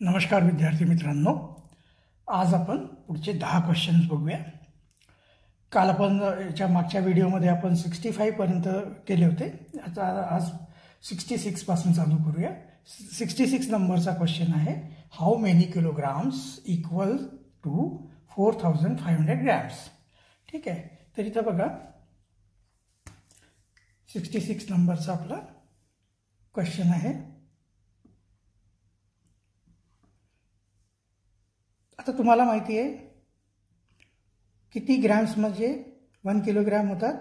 नमस्कार विद्यार्थी मित्रांनो, आज आपण पुढचे 10 क्वेश्चन्स बघूया। काल आपण याच्या मागच्या व्हिडिओमध्ये आपण 65 पर्यंत केले होते। आता आज 66 पासून चालू करूया। 66 नंबरचा क्वेश्चन आहे, how many kilograms equal to 4500 grams. ठीक आहे, तर इथं बघा 66 नंबरचा आपला क्वेश्चन आहे। आता तुम्हाला माहिती आहे किती ग्रॅम्स म्हणजे 1 किलोग्राम होतात,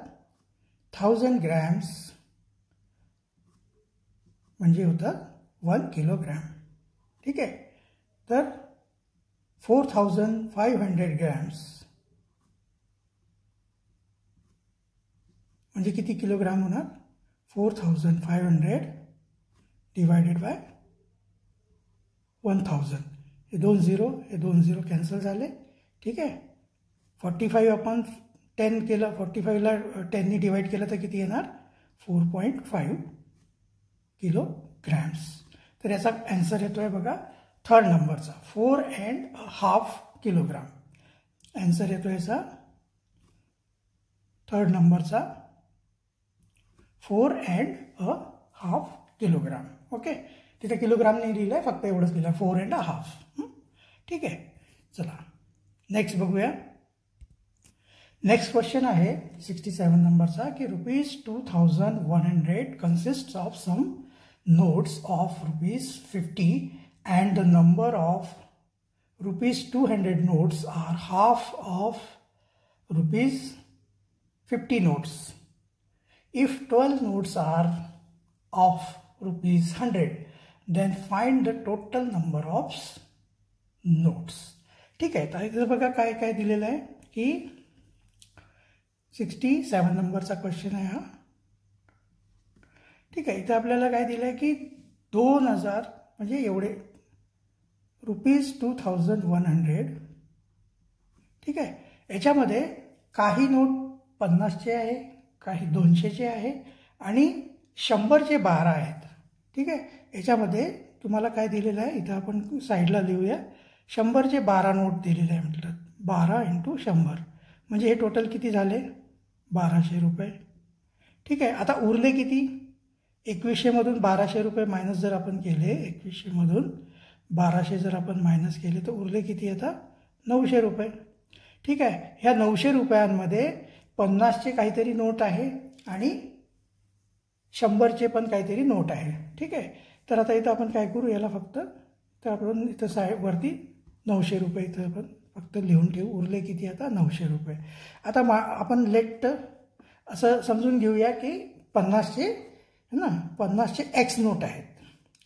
1000 ग्रॅम्स म्हणजे होतात 1 किलोग्राम। ठीक आहे, तर 4500 ग्रॅम्स म्हणजे किती किलोग्राम होणार? 4500 डिवाइडेड बाय 1000। हे 2 0 कॅन्सल झाले। ठीक आहे, 45/10 केलं, 45ला 10नी डिवाइड केलं तर किती येणार? 4.5 किलोग्रॅम्स। तर याचा आन्सर येतोय बघा थर्ड नंबरचा 4.5 किलोग्राम। आन्सर येतोय याचा थर्ड नंबरचा 4.5 किलोग्राम। ओके, तिथे किलोग्राम नाही लिहिलं आहे, फक्त एवढंच लिहिलं 4.5। ठीक आहे, चला नेक्स्ट बघूया। नेक्स्ट क्वेश्चन आहे 67 नंबरचा की ₹2100 consists of some notes of ₹50 and the number of ₹200 notes are half of ₹50 notes. If 12 notes are of ₹100, then find the total number of notes. ठीक आहे, तर इथं बघा काय काय दिलेलं आहे की 67 नंबरचा क्वेश्चन आहे हा। ठीक आहे, इथं आपल्याला काय दिलं आहे की 2000 म्हणजे एवढे ₹2100। ठीक आहे, याच्यामध्ये काही नोट 50चे आहे, काही 200चे आहे आणि 100चे 12 आहेत। ठीक आहे, याच्यामध्ये तुम्हाला काय दिलेलं आहे इथं आपण साईडला लिहूया। 100चे 12 नोट दिलेले आहे, म्हटलं 12 × 100 म्हणजे हे टोटल किती झाले? 1200 रुपये। ठीक आहे, आता उरले किती? 2100मधून 1200 रुपये मायनस जर आपण केले, 2100मधून 1200 जर आपण मायनस केले तर उरले किती? आता 900 रुपये। ठीक आहे, ह्या 900 रुपयांमध्ये 50चे काहीतरी नोट आहे आणि 100चे पण काहीतरी नोट आहे। ठीक आहे, तर आता इथं आपण काय करू, याला फक्त तर आपण इथं वरती 900 रुपये इथं आपण फक्त लिहून ठेवू। उरले किती? आता 900 रुपये। आता आपण लेट असं समजून घेऊया की 50चे है ना, 50चे एक्स नोट आहेत।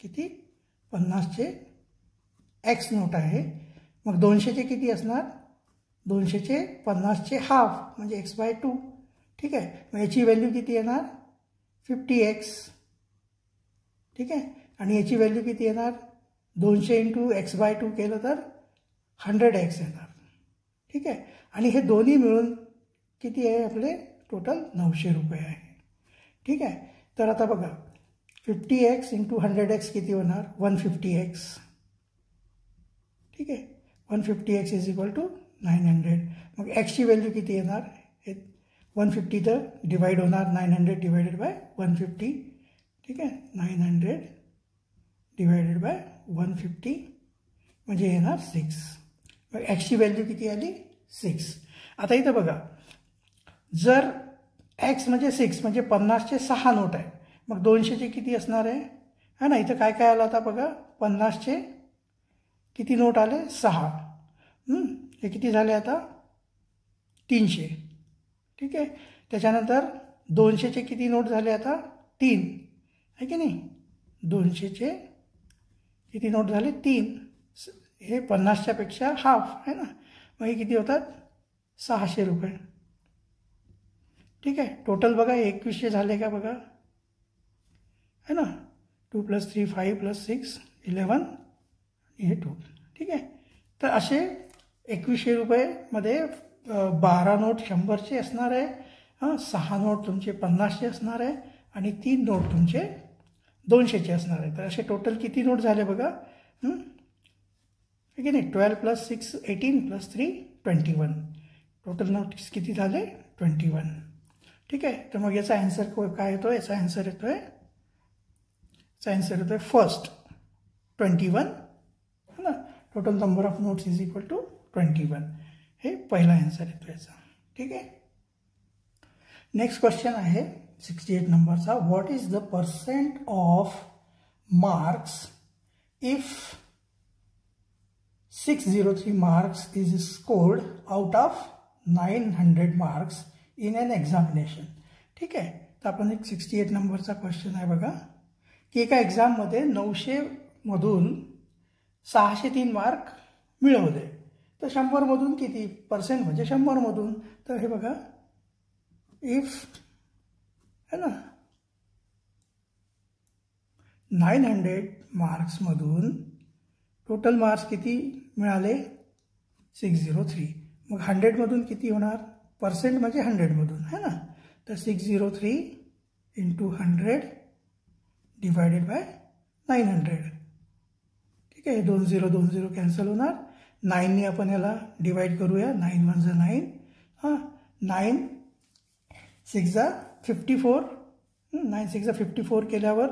किती? 50चे एक्स नोट आहे। मग 200चे किती असणार? 200चे 50चे हाफ म्हणजे x/2। ठीक आहे, मग याची व्हॅल्यू किती येणार? 50x। ठीक आहे, आणि याची व्हॅल्यू किती येणार? 200 × x/2 केलं तर 100x येणार। ठीक आहे, आणि हे दोन्ही मिळून किती आहे आपले? टोटल 900 रुपये आहे। ठीक आहे, तर आता बघा 50x × 100x किती होणार? 150x। ठीक आहे, 150x = 900। मग xची व्हॅल्यू किती येणार? हे 150 तर डिवाइड होणार 900 डिवाइडेड बाय 150। ठीक आहे, 900 डिवाइडेड बाय 150 म्हणजे येणार 6। मग एक्सची व्हॅल्यू किती आली? 6। आता इथं बघा, जर एक्स म्हणजे 6 म्हणजे 50चे 6 नोट आहे, मग 200चे किती असणार आहे? हा ना, इथं काय काय आलं आता बघा, 50चे किती नोट आले? 6। हे किती झाले आता? 300। ठीक आहे, त्याच्यानंतर 200चे किती नोट झाले आता? 3 आहे की नाही? 200चे किती नोट झाले? 3। हे 50च्या पेक्षा हाफ आहे ना, मग हे किती होतात? 600 रुपये। ठीक आहे, टोटल बघा 2100 झाले का बघा, है ना। 2 + 3 5 + 6 11 हे 2। ठीक आहे, तर असे 2100 रुपयेमध्ये 12 नोट 100चे असणार आहे, 6 नोट तुमचे 50चे असणार आहे आणि 3 नोट तुमचे 200चे असणार आहे। तर असे टोटल किती नोट झाले बघा? आहे की नाही. 12 + 6 18 + 3 21. टोटल नोट्स किती झाले 21. ठीक आहे. तर मग याचा आन्सर काय येतो, याचा आन्सर येतोय फर्स्ट 21 है ना. Total number of notes is equal to 21. हे पहिला आन्सर येतो याचा. ठीक आहे. नेक्स्ट क्वेश्चन आहे 68 नंबरचा. What is the percent of marks if 603 marks is scored out of 900 marks in an examination. ठीक आहे. तर आपण एक 68 नंबरचा क्वेश्चन आहे बघा, की एका एक्झाममध्ये 900मधून 603 मार्क मिळवले, तर 100मधून किती पर्सेंट म्हणजे 100मधून. तर हे बघा, इफ है ना 900 मार्क्समधून टोटल मार्क्स किती मिळाले 603. मग 100मधून किती होणार, पर्सेंट म्हणजे 100मधून है ना. तर 603 × 100 डिवायडेड बाय 900. ठीक आहे. 2 0 2 0 कॅन्सल होणार. 9ने आपण याला डिवाइड करूया. 9 × 1 = 9. हां, 9 6 × 54. 9 6 × 54 केल्यावर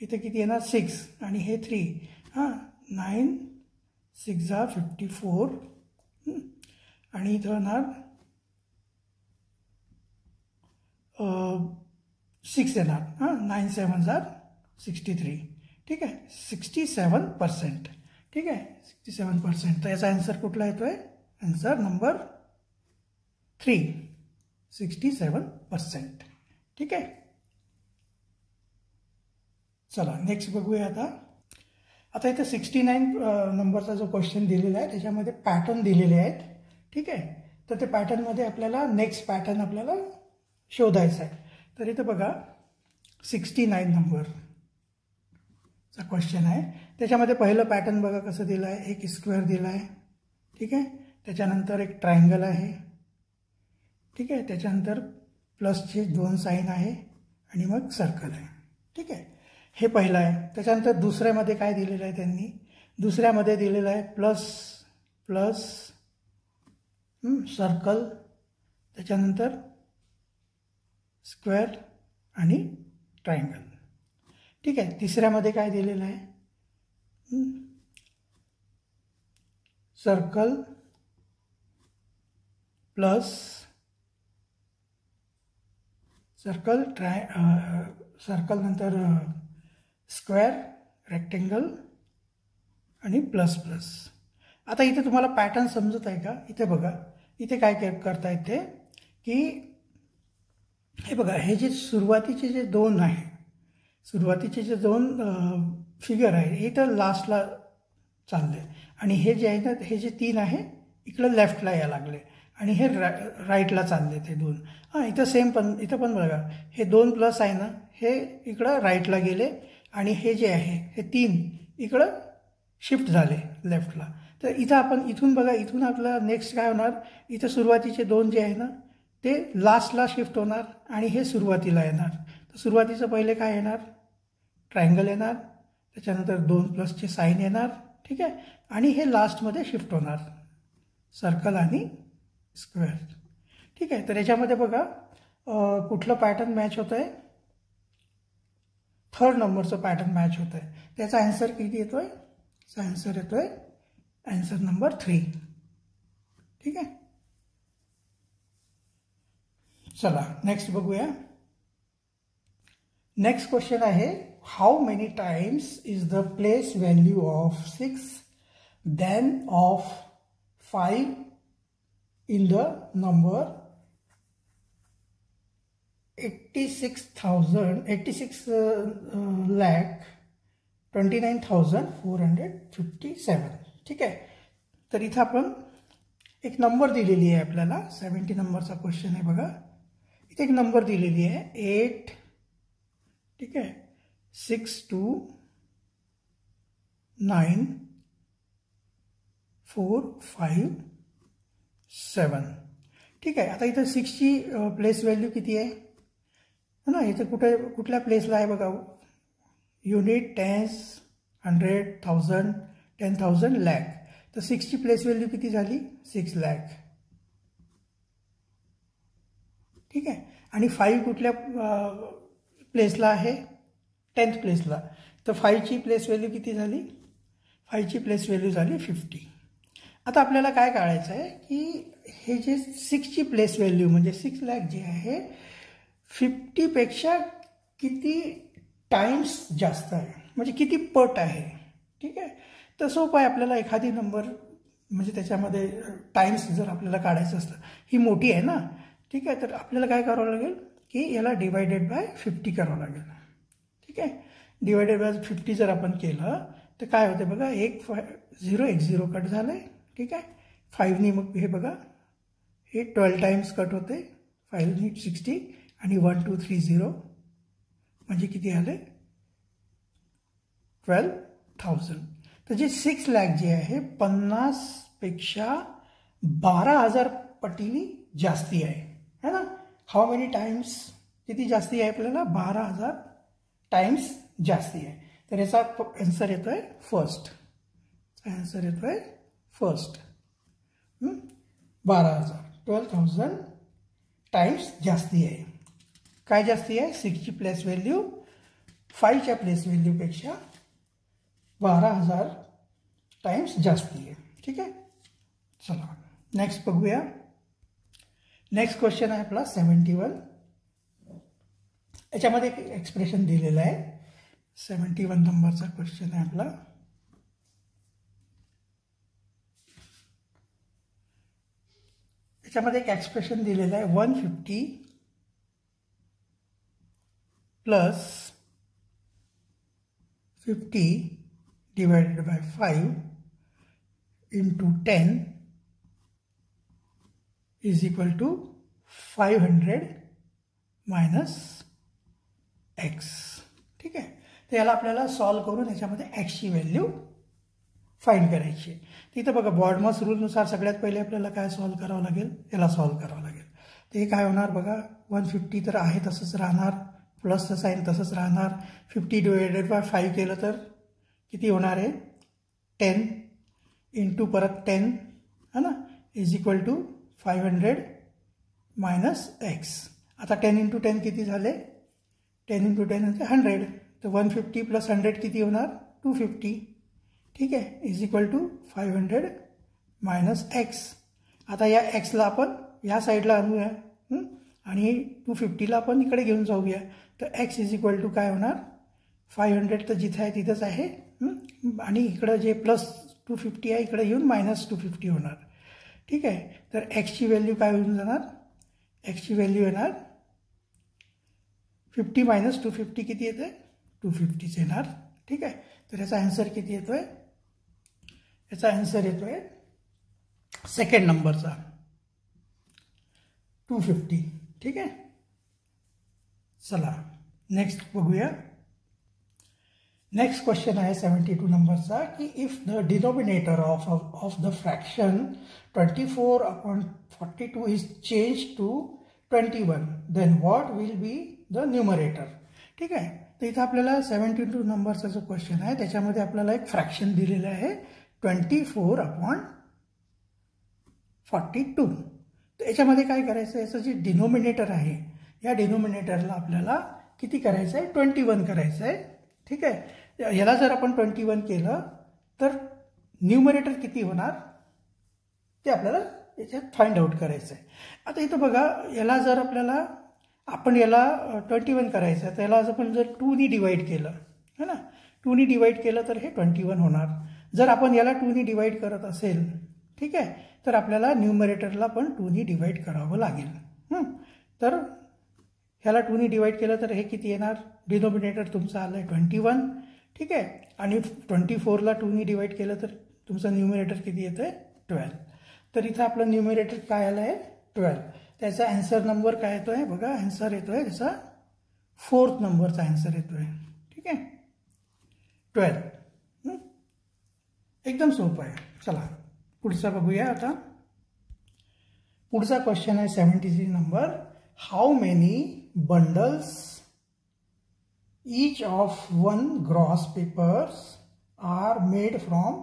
इथे किती येणार 6 आणि हे 3. हां, 9 6 × 54 आणि इथं होणार 6 येणार. हां, 9 7 = 63. ठीक आहे. 67%. ठीक आहे. 67%. तर याचा आन्सर कुठला येतोय, आन्सर नंबर 3 67%. ठीक आहे. चला नेक्स्ट बघूया. आता इथे 69 नंबरचा जो क्वेश्चन दिलेला आहे त्याच्यामध्ये पॅटर्न दिलेले आहेत. ठीक आहे. तर ते पॅटर्नमध्ये आपल्याला नेक्स्ट पॅटर्न आपल्याला शोधायचा आहे. तर इथे बघा 69 नंबरचा क्वेश्चन आहे. त्याच्यामध्ये पहिलं पॅटर्न बघा कसं दिलं आहे. एक स्क्वेअर दिला आहे. ठीक आहे. त्याच्यानंतर एक ट्रायंगल आहे. ठीक आहे. त्याच्यानंतर प्लसचे 2 साईन आहे आणि मग सर्कल आहे. ठीक आहे. हे पहिलं आहे. त्याच्यानंतर दुसऱ्यामध्ये काय दिलेलं आहे त्यांनी, दुसऱ्यामध्ये दिलेलं आहे प्लस प्लस सर्कल, त्याच्यानंतर स्क्वेअर आणि ट्रायंगल. ठीक आहे. तिसऱ्यामध्ये काय दिलेलं आहे, सर्कल प्लस सर्कल सर्कल नंतर स्क्वेअर, रेक्टेंगल आणि प्लस प्लस. आता इथे तुम्हाला पॅटर्न समजत आहे का. इथे बघा, इथे काय करता येते की हे बघा, हे जे सुरुवातीचे जे 2 आहे, सुरुवातीचे जे 2 फिगर आहे हे तर लास्टला चालले आणि हे जे आहे ना, हे जे 3 आहे इकडं लेफ्टला यायला लागले आणि हे राईटला चालले ते 2. हां, इथं सेम इथं पण बघा, हे 2 प्लस आहे ना, हे इकडं राईटला गेले आणि हे जे आहे हे 3 इकडं शिफ्ट झाले लेफ्टला. तर इथं आपण इथून बघा, इथून आपलं नेक्स्ट काय होणार, इथं सुरुवातीचे 2 जे आहे ना ते लास्टला शिफ्ट होणार आणि हे सुरुवातीला येणार. तर सुरुवातीचं पहिले काय येणार, ट्रायंगल येणार, त्याच्यानंतर 2 प्लसचे साईन येणार. ठीक आहे. आणि हे लास्टमध्ये शिफ्ट होणार सर्कल आणि स्क्वेअर. ठीक आहे. तर याच्यामध्ये बघा कुठलं पॅटर्न मॅच होतं आहे, 3rd नंबरचं पॅटर्न मॅच होतं आहे. त्याचा आन्सर किती येतोय, त्याचा आन्सर येतोय आन्सर नंबर 3. ठीक आहे. चला नेक्स्ट बघूया. नेक्स्ट क्वेश्चन आहे, how many times is the place value of 6 then of 5 in the number 86,29,457. ठीक आहे. तर इथं आपण एक नंबर दिलेली आहे आपल्याला, 70 नंबरचा क्वेश्चन आहे बघा. इथे एक नंबर दिलेली आहे 8. ठीक आहे. 6 2 9 4 5 7. ठीक आहे. आता इथं 6ची प्लेस व्हॅल्यू किती आहे ना, इथं कुठल्या प्लेसला आहे बघा, युनिट, टेन्स, 100, 1000, 10,000, लॅक. तर 6ची प्लेस व्हॅल्यू किती झाली 6 लाख. ठीक आहे. आणि 5 कुठल्या प्लेसला आहे 10th प्लेसला. तर 5ची प्लेस व्हॅल्यू किती झाली 5ची प्लेस व्हॅल्यू झाली 50. आता आपल्याला काय काढायचं आहे की हे जे 6ची प्लेस व्हॅल्यू म्हणजे 6 लाख जे आहे 50पेक्षा किती टाइम्स जास्त आहे म्हणजे किती पट आहे. ठीक आहे. तर सोपं आहे आपल्याला एखादी नंबर म्हणजे त्याच्यामध्ये टाइम्स जर आपल्याला काढायचं असतं ही मोठी आहे ना. ठीक आहे. तर आपल्याला काय करावं लागेल की याला डिवायडेड बाय 50 करावं लागेल. ठीक आहे. डिवायडेड बाय 50 जर आपण केलं तर काय होते बघा 0 कट झालं आहे. ठीक आहे. 5नी मग हे बघा हे 12 टाइम्स कट होते 5नी 60 आणि 1 2 3 0 म्हणजे किती आले 12,000. तर जे 6 लाख जे आहे 50पेक्षा 12,000 पटीने जास्ती आहे है ना. हाऊ मेनी टाइम्स किती जास्ती आहे आपल्याला 12,000 टाइम्स जास्ती आहे. तर याचा आन्सर येतोय फर्स्ट. आन्सर येतोय फर्स्ट 12,000 12,000 टाइम्स जास्ती आहे. काय जास्ती आहे 6ची प्लेस व्हॅल्यू 5च्या प्लेस व्हॅल्यूपेक्षा 12,000 टाइम्स जास्ती आहे. ठीक आहे. चला नेक्स्ट बघूया. नेक्स्ट क्वेश्चन आहे आपला 71. याच्यामध्ये एक एक्सप्रेशन दिलेलं आहे. 71 नंबरचा क्वेश्चन आहे आपला. याच्यामध्ये एक एक्सप्रेशन दिलेलं आहे 150 plus 50 divided by 5 into 10 is equal to 500 minus x. ठीक आहे. तर याला आपल्याला सॉल्व करून याच्यामध्ये एक्सची व्हॅल्यू फाइंड करायची आहे. तिथं बघा बॉडमॉस रूलनुसार सगळ्यात पहिले आपल्याला काय सॉल्व करावं लागेल याला सॉल्व करावं लागेल. ते काय होणार बघा 150 तर आहे तसंच राहणार प्लसचं साईन तसंच राहणार 50 डिवायडेड बाय 5 केलं तर किती होणार आहे 10 इंटू परत 10 है ना is equal to 500 minus X. आता 10 इंटू 10 किती झाले 10 इंटू 10 म्हणजे 100. तर 150 प्लस 100 किती होणार 250. ठीक आहे. Is equal to 500 minus X. आता या एक्सला आपण या साईडला आणूया आणि 250ला आपण इकडे घेऊन जाऊया. तर एक्स इज इक्वल टू काय होणार 500 तर जिथे आहे तिथंच आहे आणि इकडं जे प्लस 250 आहे इकडे येऊन मायनस 250 होणार. ठीक आहे. तर एक्सची व्हॅल्यू काय होऊन जाणार एक्सची व्हॅल्यू येणार 50 मायनस 250 किती येते 250 येणार. ठीक आहे. तर याचा आन्सर किती येतोय याचा आन्सर येतोय सेकंड नंबरचा 250. ठीक आहे. चला नेक्स्ट बघूया. नेक्स्ट क्वेश्चन आहे 72 नंबरचा की if the denominator of the fraction 24/42 is change to 21 then what will be the numerator. ठीक आहे. तर इथं आपल्याला 72 नंबरचा जो क्वेश्चन आहे त्याच्यामध्ये आपल्याला एक फ्रॅक्शन दिलेलं आहे 24/42. तर याच्यामध्ये काय करायचं याचं जे डिनोमिनेटर आहे या डिनोमिनेटरला आपल्याला किती करायचं आहे 21 करायचं आहे. ठीक आहे. याला जर आपण 21 केलं तर न्यूमरेटर किती होणार ते आपल्याला याच्यात फाइंड आउट करायचं आहे. आता इथं बघा याला जर आपल्याला आपण याला 21 करायचं आहे तर याला आपण जर 2नी डिवाइड केलं है ना 2नी डिवाइड केलं तर हे 21 होणार. जर आपण याला 2नी डिवाइड करत असेल ठीक आहे तर आपल्याला न्यूमरेटरला पण 2नी डिवाइड करावं लागेल. तर ह्याला 2नी डिवाइड केलं तर हे किती येणार डिनोमिनेटर तुमचं आलं आहे 21. ठीक आहे. आणि 24ला 2नी डिवाइड केलं तर तुमचं न्यूमरेटर किती येतं आहे 12. तर इथं आपलं न्यूमरेटर काय आलं आहे 12. त्याचा आन्सर नंबर काय येतो आहे बघा आन्सर येतो आहे त्याचा 4th नंबरचा आन्सर येतो आहे. ठीक आहे 12. एकदम सोपं आहे. चला पुढचा बघूया. आता पुढचा क्वेश्चन आहे 73 number. How many bundles each of 1 gross papers are made from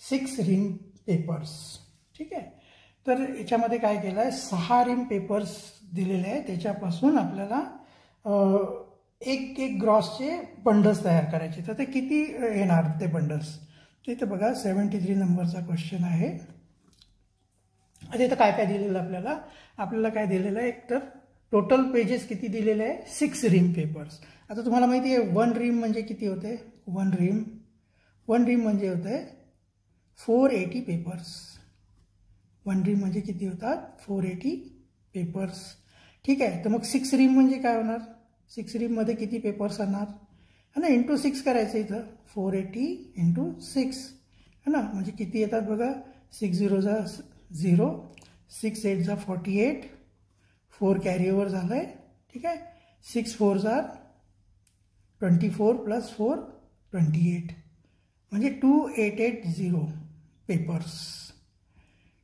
6 ring papers. ठीक आहे. तर याच्यामध्ये काय केलं आहे, 6 रिम पेपर्स दिलेले आहे. त्याच्यापासून आपल्याला एक ग्रॉसचे बंडल्स तयार करायचे. तर ते किती येणार ते बंडल्स, ते इथं बघा 73 नंबरचा क्वेश्चन आहे. आता इथं काय काय दिलेलं आपल्याला काय दिलेलं आहे, एक तर टोटल पेजेस किती दिलेले आहे, 6 रिम पेपर्स. आता तुम्हाला माहिती आहे 1 रिम म्हणजे किती होते, 1 रिम म्हणजे होते 480 पेपर्स. 1 रिम म्हणजे किती होतात, 480 पेपर्स. ठीक आहे. तर मग 6 रिम म्हणजे काय होणार, 6 रिममध्ये किती पेपर्स येणार है ना, इंटू 6 करायचं इथं, 480 इंटू 6 है ना, म्हणजे किती येतात बघा, 6 0 जा 0, 6 8 जा 48, 4 कॅरी ओव्हर झालं आहे. ठीक आहे. 6 4 जा 24 प्लस 4 28, म्हणजे 2880 पेपर्स.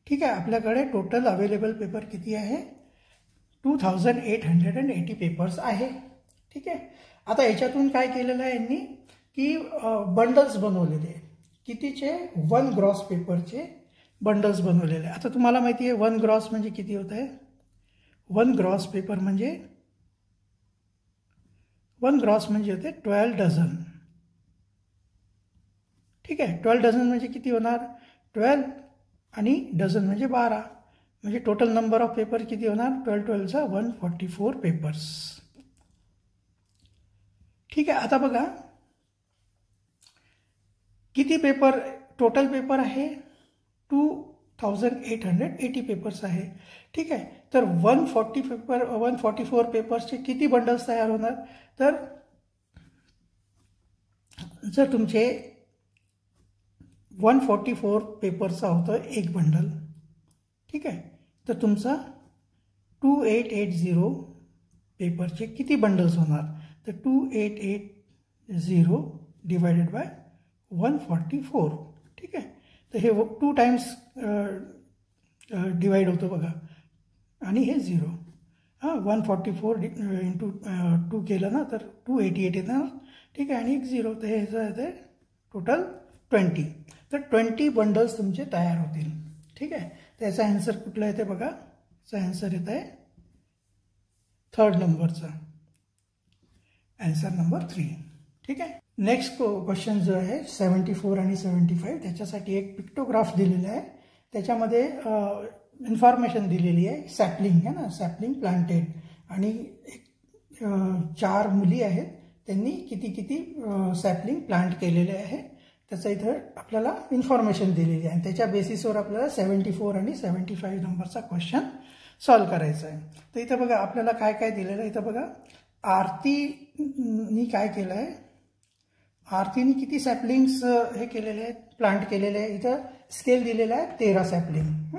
ठीक आहे. आपल्याकडे टोटल अवेलेबल पेपर किती आहे, 2880 पेपर्स आहे. ठीक आहे. आता याच्यातून काय केलेलं आहे यांनी, की बंडल्स बनवलेले, कितीचे, 1 ग्रॉस पेपरचे बंडल्स बनवलेले. आता तुम्हाला माहिती आहे 1 ग्रॉस म्हणजे किती होत आहे, 1 ग्रॉस पेपर म्हणजे 1 ग्रॉस म्हणजे होते 12 डझन. ठीक आहे. 12 डझन म्हणजे किती होणार, 12 आणि डझन म्हणजे 12, म्हणजे टोटल नंबर ऑफ पेपर किती होणार, 12 12 चा 144 पेपर्स. ठीक आहे. आता बघा किती पेपर, टोटल पेपर आहे 2880 पेपर्स आहे. ठीक आहे. तर 144 पेपर्सचे किती बंडल्स तयार होणार, तर जर तुमचे 144 पेपरचा होतं एक बंडल, ठीक आहे, तर तुमचा 2880 पेपरचे किती बंडल्स होणार, तर 2880 डिवायडेड बाय 144. ठीक आहे. तर हे 2 टाइम्स डिवाइड होतं बघा, आणि हे 0. 144 इंटू 2 केलं ना तर 288 येणार. ठीक आहे. आणि एक 0, तर हे येतं टोटल 20. तर 20 बंडल्स तुमचे तयार होतील. ठीक आहे. तर याचा आन्सर कुठला येते बघा, याचा आन्सर येत आहे 3rd नंबरचा, आन्सर नंबर 3. ठीक आहे. नेक्स्ट क्वेश्चन जो आहे 74 आणि 75, त्याच्यासाठी एक पिक्टोग्राफ दिलेला आहे. त्याच्यामध्ये इन्फॉर्मेशन दिलेली आहे, सॅपलिंग आहे ना, सॅपलिंग प्लांटेड, आणि 4 मुली आहेत, त्यांनी किती सॅपलिंग प्लांट केलेले आहे त्याचं इथं आपल्याला इन्फॉर्मेशन दिलेली आहे. आणि त्याच्या बेसिसवर आपल्याला 74 आणि 75 नंबरचा क्वेश्चन सॉल्व करायचा आहे. तर इथं बघा आपल्याला काय काय दिलेलं आहे. इथं बघा आरतीनी काय केलं आहे, आरतीने किती सॅपलिंग्स हे केलेले आहेत, प्लांट केलेले आहे. इथं स्केल दिलेला आहे 13 सॅपलिंग.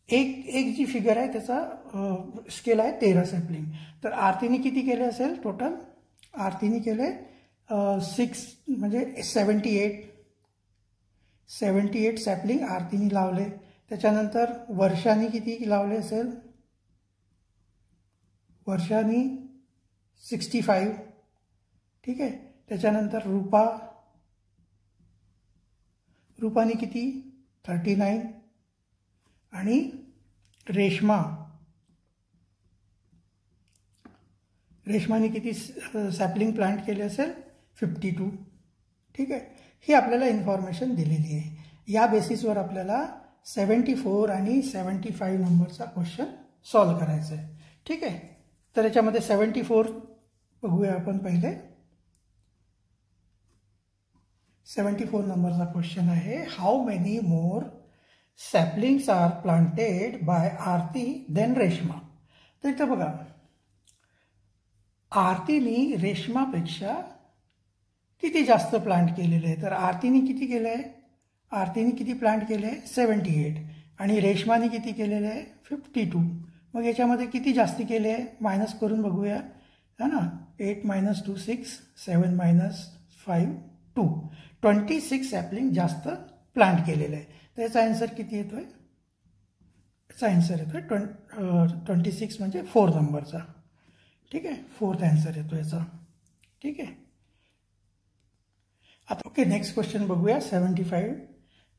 एक जी फिगर आहे त्याचा स्केल आहे 13 सॅपलिंग. तर आरतीने किती केले असेल टोटल, आरतीने केले 6 म्हणजे 78 सॅपलिंग आरतीने लावले. त्याच्यानंतर वर्षाने किती लावले असेल, वर्षाने 65. ठीक आहे. त्याच्यानंतर रूपाने किती 39, आणि रेशमाने किती सॅपलिंग प्लांट केले असेल 52. ठीक आहे. ही आपल्याला इन्फॉर्मेशन दिलेली आहे. या बेसिसवर आपल्याला 74 आणि 75 नंबरचा क्वेश्चन सॉल्व करायचा आहे. ठीक आहे. तर याच्यामध्ये 74 बघूया आपण पहिले. 74 नंबरचा क्वेश्चन आहे, how many more saplings are planted by Aarti then Reshma. तर इथं बघा आरतीने रेशमापेक्षा किती जास्त प्लांट केलेले आहे. तर आरतीने किती केलं आहे, आरतीने किती प्लांट केले आहे 78, आणि रेशमाने किती केलेले आहे 52. मग याच्यामध्ये किती जास्ती केले आहे मायनस करून बघूया है ना. 8 - 2 6, 7 - 5 2, 26 सॅपलिंग जास्त प्लांट केलेलं आहे. तर याचा आन्सर किती येतोय, याचा आन्सर येतोय 26 म्हणजे 4 नंबरचा. ठीक आहे. 4th आन्सर येतो याचा. ठीक आहे. आता ओके, नेक्स्ट क्वेश्चन बघूया 75.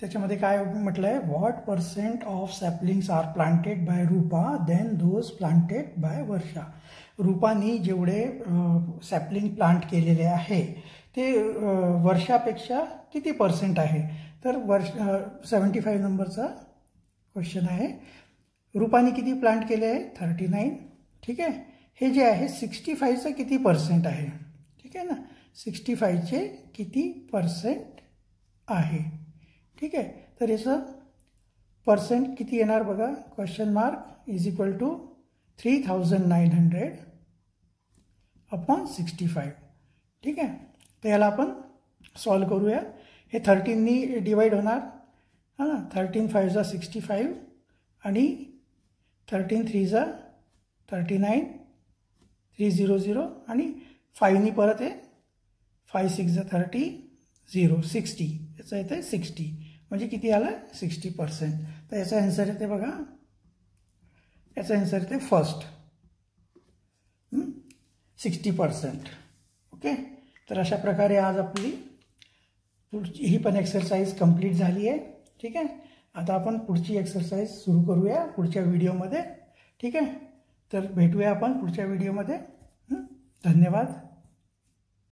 त्याच्यामध्ये काय म्हटलं आहे, what percent of saplings are planted by Rupa then those planted by Varsha. रूपानी जेवढे सॅपलिंग प्लांट केलेले आहे ते वर्षापेक्षा किती पर्सेंट आहे. तर 75 नंबरचा क्वेश्चन आहे. रूपानी किती प्लांट केले आहे, 39. ठीक आहे. हे जे आहे 65चं किती पर्सेंट आहे. ठीक आहे ना, 65चे किती पर्सेंट आहे. ठीक आहे. तर याचं पर्सेंट किती येणार बघा, question mark is equal to 3900 upon 65. ठीक आहे. तर याला आपण सॉल्व करूया. हे 13नी डिवाइड होणार. हां ना, 13 5 जा 65 आणि 13 3 जा 39, 300 आणि 5नी परत आहे 5 6 जा 30, 0 60. याचं येतं 60, म्हणजे किती आलं 60%. तर याचा आन्सर येते बघा, याचा आन्सर येते फर्स्ट 60%. ओके. तर अशा प्रकारे आज आपली ही पण एक्सरसाइज कंप्लीट झाली आहे. ठीक आहे. आता आपण पुढची एक्सरसाइज सुरू करूया पुढच्या व्हिडिओमध्ये. ठीक आहे. तर भेटूया आपण पुढच्या व्हिडिओमध्ये. धन्यवाद.